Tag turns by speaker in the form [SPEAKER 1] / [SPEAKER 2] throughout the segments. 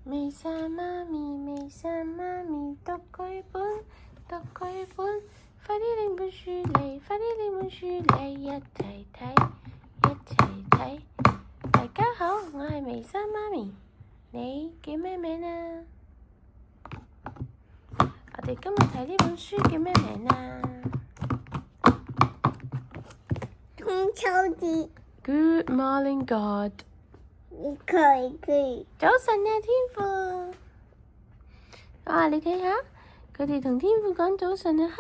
[SPEAKER 1] 美莎媽咪讀繪本，快啲拎本書嚟，一齊睇。大家好，我係美莎媽咪，你叫咩名啊？我哋今日睇呢本書叫咩名啊？
[SPEAKER 2] 中秋節。
[SPEAKER 1] Good morning, God。
[SPEAKER 2] 佢。
[SPEAKER 1] 早晨啊，天父。你睇下，佢哋同天父講早晨啊 ，hello，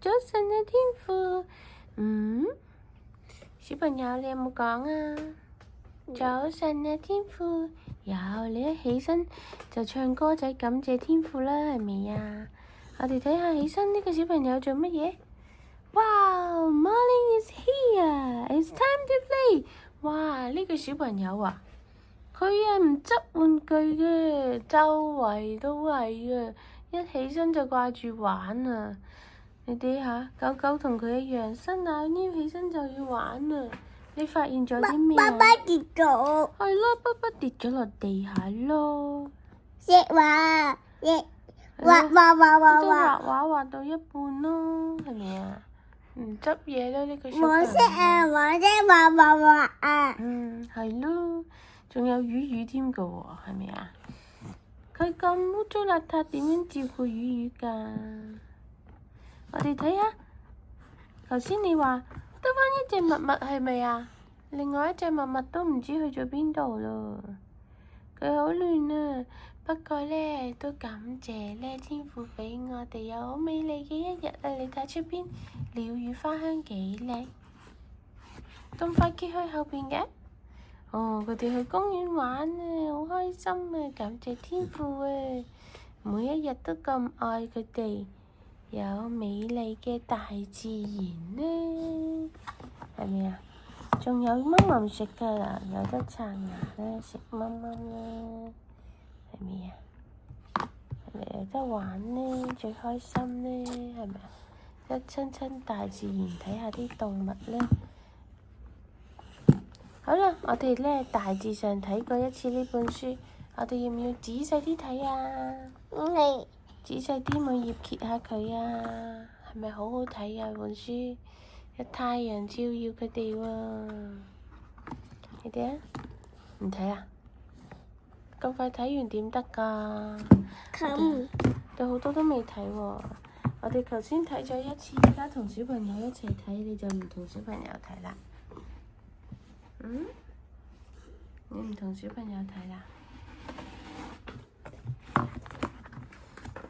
[SPEAKER 1] 早晨啊，天父。小朋友你有冇講啊？早晨啊，天父。有，你一起身就唱歌仔感謝天父啦，係咪啊？我哋睇下起身呢個小朋友做乜嘢？Wow, morning is here. It's time to play. 哇！呢個小朋友啊，佢唔執玩具嘅，周圍都係嘅，一起身就掛住玩啊！你睇下，狗狗同佢一樣，伸懶腰起身就要玩啊！你發現咗啲咩啊？
[SPEAKER 2] 爸爸跌咗。
[SPEAKER 1] 係咯，爸爸跌咗落地下咯。
[SPEAKER 2] 畫
[SPEAKER 1] 畫到一半咯，係咪啊？唔執嘢咯，呢個小朋友。
[SPEAKER 2] 我識畫啊。
[SPEAKER 1] 係咯，仲有魚添噶喎，係咪啊？佢咁污糟邋遢，點樣照顧魚噶？我哋睇下，頭先你話得返一隻襪襪係咪啊？另外一隻襪襪都唔知去咗邊度咯。佢好亂啊！不過咧，都感謝咧天父俾我哋有好美麗嘅一日啊！你睇出邊鳥語花香幾靚，咁快揭去後邊嘅。佢哋去公園玩啊，好開心啊！感謝天父啊，每一日都咁愛佢哋，有美麗嘅大自然呢，係咪啊？仲有蚊蚊食噶啦，有得刷牙啦，食蚊蚊啦，係咪啊？係咪有得玩呢？最開心呢，係咪啊？一親大自然，睇下啲動物咧。好啦，我哋咧大致上睇過一次呢本書，我哋要唔要仔細啲睇啊？仔細啲每頁揭下佢啊，係咪好好睇啊？本書有太陽照耀佢哋喎，你哋啊？唔睇啊？咁快睇完點得㗎？對好多都未睇喎。我哋頭先睇咗一次，而家同小朋友一齊睇，你就唔同小朋友睇啦。你唔同小朋友睇啦？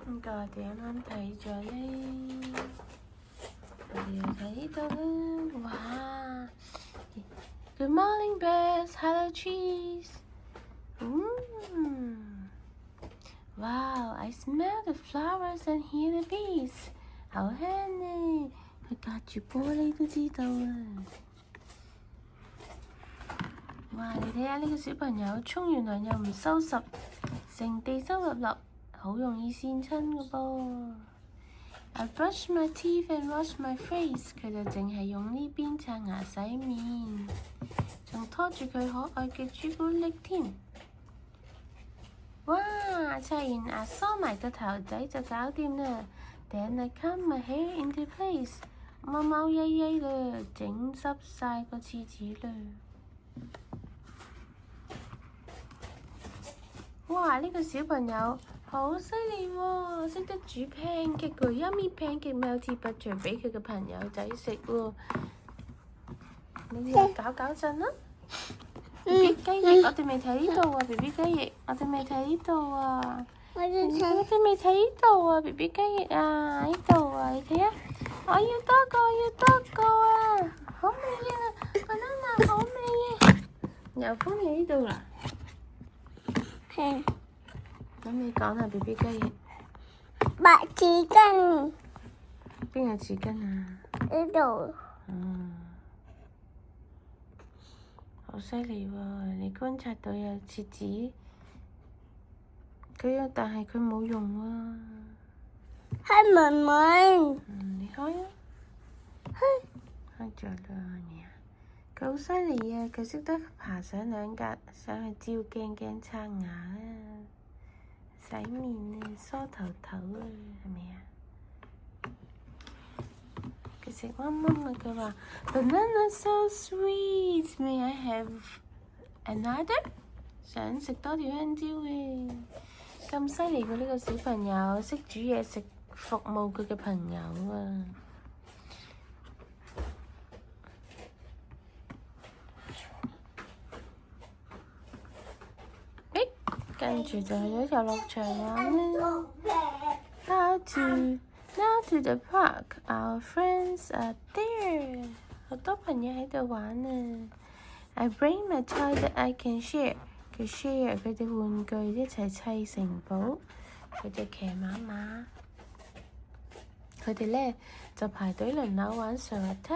[SPEAKER 1] 我哋啱啱睇咗咧，我哋又睇呢度啦。哇 ！Good morning, birds. Hello, trees. Wow! I smell the flowers and hear the bees. 好香啊！佢隔住玻璃都知道啊！哇！你睇下呢個小朋友沖完涼又唔收拾，成地濕立立，好容易跣親噶噃。I brush my teeth and wash my face。佢就淨係用呢邊刷牙洗面，仲拖住佢可愛嘅朱古力添。哇！刷完牙梳埋個頭仔就搞掂啦。Then I comb my hair into place。貓貓曳曳啦，整濕晒個廁紙啦。哇！呢個小朋友好犀利喎，識得煮 pancake 喎，yummy pancake melty butter 俾佢嘅朋友仔食喎。你又搞陣啦！BB 雞翼，我哋未睇呢度啊 ！BB 雞翼，我哋未睇呢度啊！我哋未睇呢度啊 ！BB 雞翼啊，呢度啊，你睇啊！我要多個啊！好美啊！banana 好美啊！又搬嚟呢度啦〜咁你講下 BB 雞翼。
[SPEAKER 2] 白紙巾。
[SPEAKER 1] 邊有紙巾啊？
[SPEAKER 2] 呢度。
[SPEAKER 1] 好犀利喎！你觀察到有廁紙，佢有，但係佢冇用喎。
[SPEAKER 2] 開門。
[SPEAKER 1] 你開啊！開咗啦，你啊！佢好犀利啊！佢識得爬上2格，上去照鏡鏡刷牙啊、洗面啊、梳頭頭啊，係咪啊？佢食啱啱啊！佢話 Banana so sweet，may I have another？ 想食多條香蕉嘅，咁犀利嘅呢個小朋友，識煮嘢食服務佢嘅朋友啊！跟住就去咗遊樂場玩啦。Now to the park. Our friends are there. 好多朋友喺度玩啊。I bring my toy that I can share. 佢 share 佢哋玩具一齊砌城堡。佢哋騎馬馬。佢哋咧就排隊輪流玩上滑梯。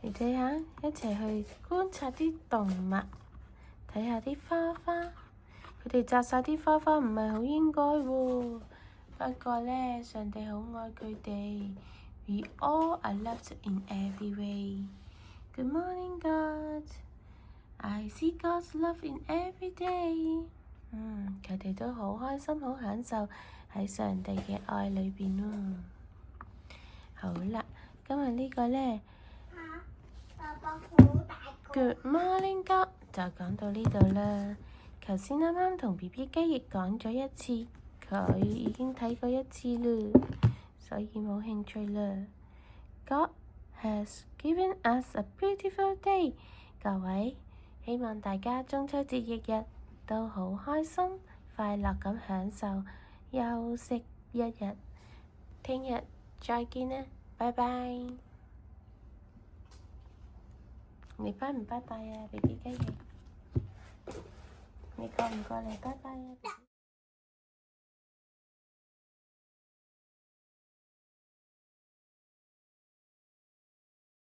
[SPEAKER 1] 你睇下，一齊去觀察啲動物。睇下啲花花，佢哋摘晒啲花花唔係好應該喎。不過呢，上帝好愛佢哋。We all are loved in every way. Good morning, God. I see God's love in every day. 佢哋都好開心，好享受喺上帝嘅愛裏邊咯。好啦，今日呢個呢。
[SPEAKER 2] 爸爸好大個。
[SPEAKER 1] Good morning, God。就講到呢度啦。頭先啱啱同 BB 雞翼講咗一次，佢已經睇過一次啦，所以冇興趣啦。God has given us a beautiful day。各位，希望大家中秋節翌日都好開心、快樂咁享受休息一日。聽日再見啦，拜拜。你拜唔拜拜啊，BB 雞翼？你過唔過嚟拜拜啊？